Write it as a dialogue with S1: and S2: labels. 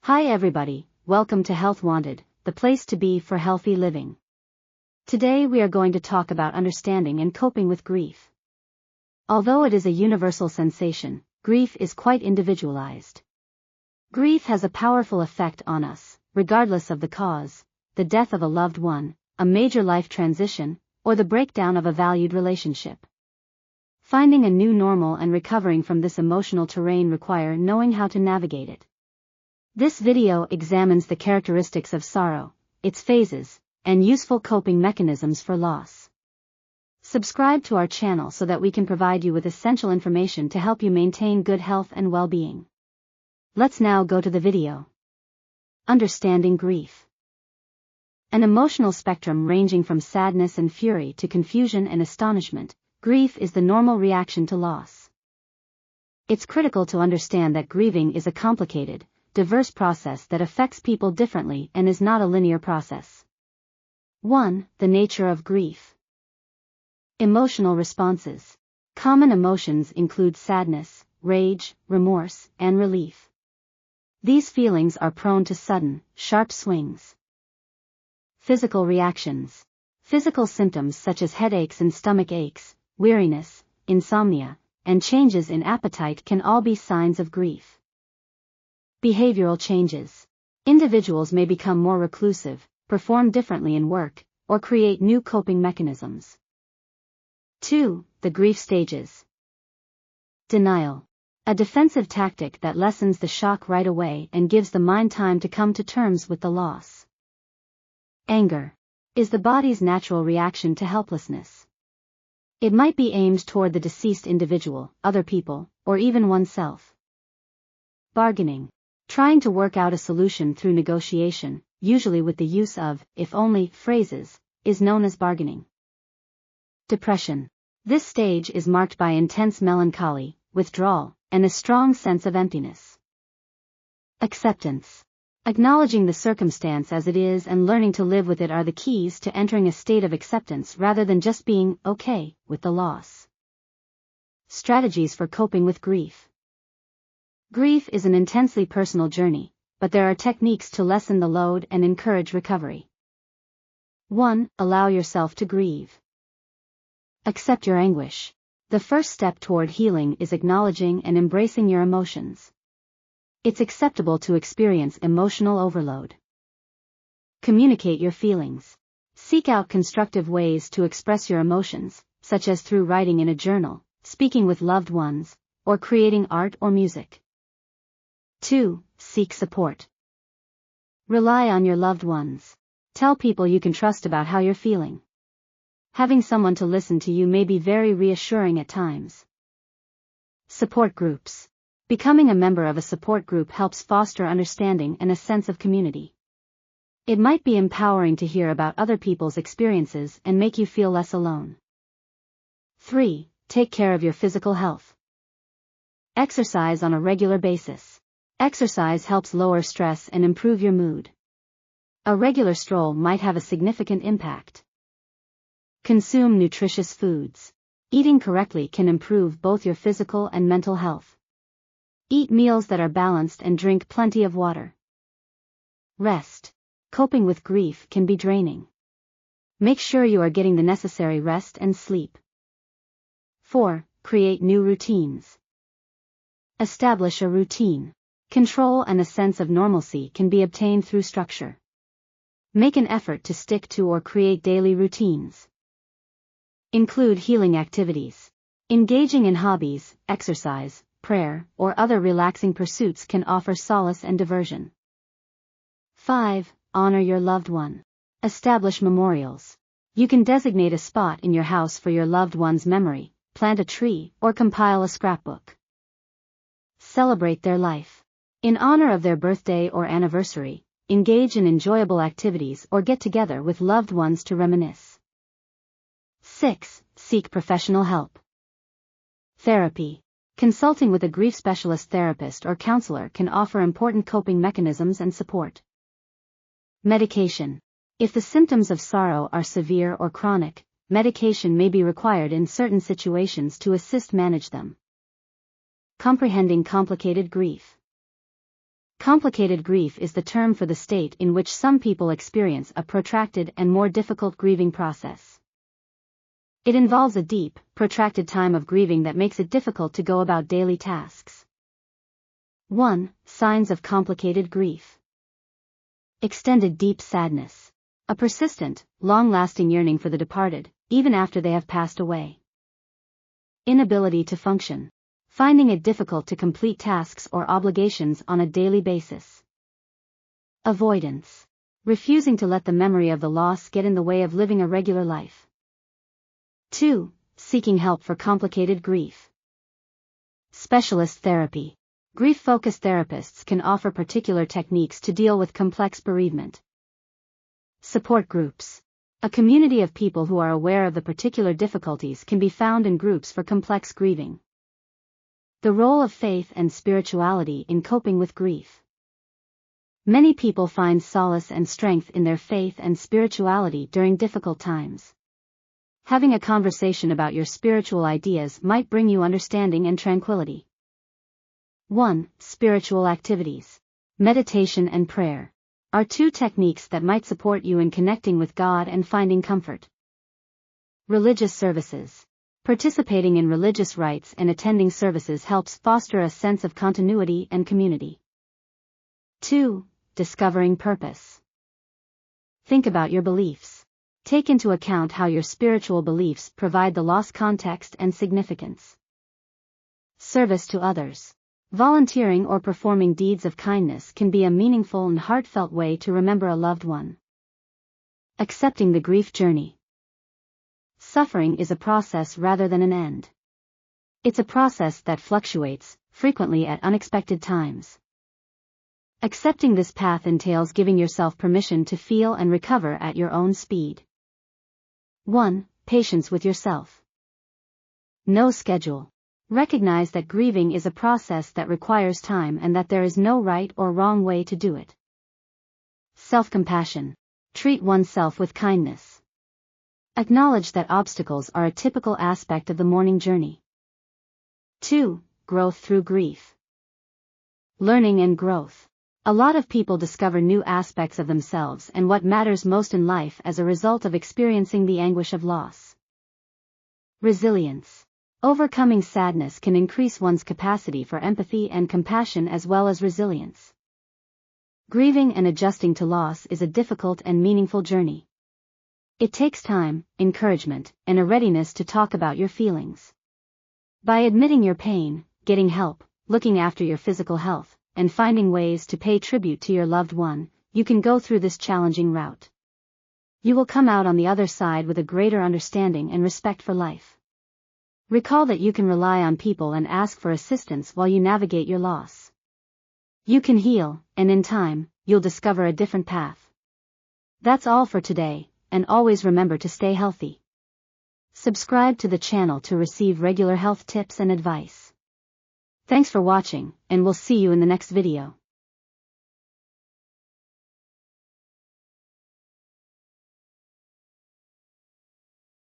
S1: Hi everybody, welcome to Health Wanted, the place to be for healthy living. Today we are going to talk about understanding and coping with grief. Although it is a universal sensation, grief is quite individualized. Grief has a powerful effect on us, regardless of the cause, the death of a loved one, a major life transition, or the breakdown of a valued relationship. Finding a new normal and recovering from this emotional terrain require knowing how to navigate it. This video examines the characteristics of sorrow, its phases, and useful coping mechanisms for loss. Subscribe to our channel so that we can provide you with essential information to help you maintain good health and well-being. Let's now go to the video. Understanding grief. An emotional spectrum ranging from sadness and fury to confusion and astonishment, grief is the normal reaction to loss. It's critical to understand that grieving is a complicated, diverse process that affects people differently and is not a linear process. 1. The nature of grief. Emotional responses. Common emotions include sadness, rage, remorse, and relief. These feelings are prone to sudden, sharp swings. Physical reactions. Physical symptoms such as headaches and stomach aches, weariness, insomnia, and changes in appetite can all be signs of grief. Behavioral changes. Individuals may become more reclusive, perform differently in work, or create new coping mechanisms. 2. The grief stages. Denial. A defensive tactic that lessens the shock right away and gives the mind time to come to terms with the loss. Anger. Is the body's natural reaction to helplessness. It might be aimed toward the deceased individual, other people, or even oneself. Bargaining. Trying to work out a solution through negotiation, usually with the use of if only phrases, is known as bargaining. Depression. This stage is marked by intense melancholy, withdrawal, and a strong sense of emptiness. Acceptance. Acknowledging the circumstance as it is and learning to live with it are the keys to entering a state of acceptance rather than just being okay with the loss. Strategies for coping with grief. Grief is an intensely personal journey, but there are techniques to lessen the load and encourage recovery. 1. Allow yourself to grieve. Accept your anguish. The first step toward healing is acknowledging and embracing your emotions. It's acceptable to experience emotional overload. Communicate your feelings. Seek out constructive ways to express your emotions, such as through writing in a journal, speaking with loved ones, or creating art or music. 2. Seek support. Rely on your loved ones. Tell people you can trust about how you're feeling. Having someone to listen to you may be very reassuring at times. Support groups. Becoming a member of a support group helps foster understanding and a sense of community. It might be empowering to hear about other people's experiences and make you feel less alone. 3. Take care of your physical health. Exercise on a regular basis. Exercise helps lower stress and improve your mood. A regular stroll might have a significant impact. Consume nutritious foods. Eating correctly can improve both your physical and mental health. Eat meals that are balanced and drink plenty of water. Rest. Coping with grief can be draining. Make sure you are getting the necessary rest and sleep. 4. Create new routines. Establish a routine. Control and a sense of normalcy can be obtained through structure. Make an effort to stick to or create daily routines. Include healing activities. Engaging in hobbies, exercise, prayer, or other relaxing pursuits can offer solace and diversion. 5. Honor your loved one. Establish memorials. You can designate a spot in your house for your loved one's memory, plant a tree, or compile a scrapbook. Celebrate their life. In honor of their birthday or anniversary, engage in enjoyable activities or get together with loved ones to reminisce. 6. Seek professional help. Therapy. Consulting with a grief specialist therapist or counselor can offer important coping mechanisms and support. Medication. If the symptoms of sorrow are severe or chronic, medication may be required in certain situations to assist manage them. Comprehending complicated grief. Complicated grief is the term for the state in which some people experience a protracted and more difficult grieving process. It involves a deep, protracted time of grieving that makes it difficult to go about daily tasks. 1. Signs of complicated grief. Extended deep sadness. A persistent, long-lasting yearning for the departed, even after they have passed away. Inability to function. Finding it difficult to complete tasks or obligations on a daily basis. Avoidance. Refusing to let the memory of the loss get in the way of living a regular life. 2. Seeking help for complicated grief. Specialist therapy. Grief-focused therapists can offer particular techniques to deal with complex bereavement. Support groups. A community of people who are aware of the particular difficulties can be found in groups for complex grieving. The role of faith and spirituality in coping with grief. Many people find solace and strength in their faith and spirituality during difficult times. Having a conversation about your spiritual ideas might bring you understanding and tranquility. 1. Spiritual activities. Meditation and prayer are two techniques that might support you in connecting with God and finding comfort. Religious services. Participating in religious rites and attending services helps foster a sense of continuity and community. 2. Discovering purpose. Think about your beliefs. Take into account how your spiritual beliefs provide the lost context and significance. Service to others. Volunteering or performing deeds of kindness can be a meaningful and heartfelt way to remember a loved one. Accepting the grief journey. Suffering is a process rather than an end. It's a process that fluctuates, frequently at unexpected times. Accepting this path entails giving yourself permission to feel and recover at your own speed. 1. Patience with yourself. No schedule. Recognize that grieving is a process that requires time and that there is no right or wrong way to do it. Self-compassion. Treat oneself with kindness. Acknowledge that obstacles are a typical aspect of the mourning journey. 2. Growth through grief. Learning and growth. A lot of people discover new aspects of themselves and what matters most in life as a result of experiencing the anguish of loss. Resilience. Overcoming sadness can increase one's capacity for empathy and compassion as well as resilience. Grieving and adjusting to loss is a difficult and meaningful journey. It takes time, encouragement, and a readiness to talk about your feelings. By admitting your pain, getting help, looking after your physical health, and finding ways to pay tribute to your loved one, you can go through this challenging route. You will come out on the other side with a greater understanding and respect for life. Recall that you can rely on people and ask for assistance while you navigate your loss. You can heal, and in time, you'll discover a different path. That's all for today, and always remember to stay healthy. Subscribe to the channel to receive regular health tips and advice. Thanks for watching, and we'll see you in the next video.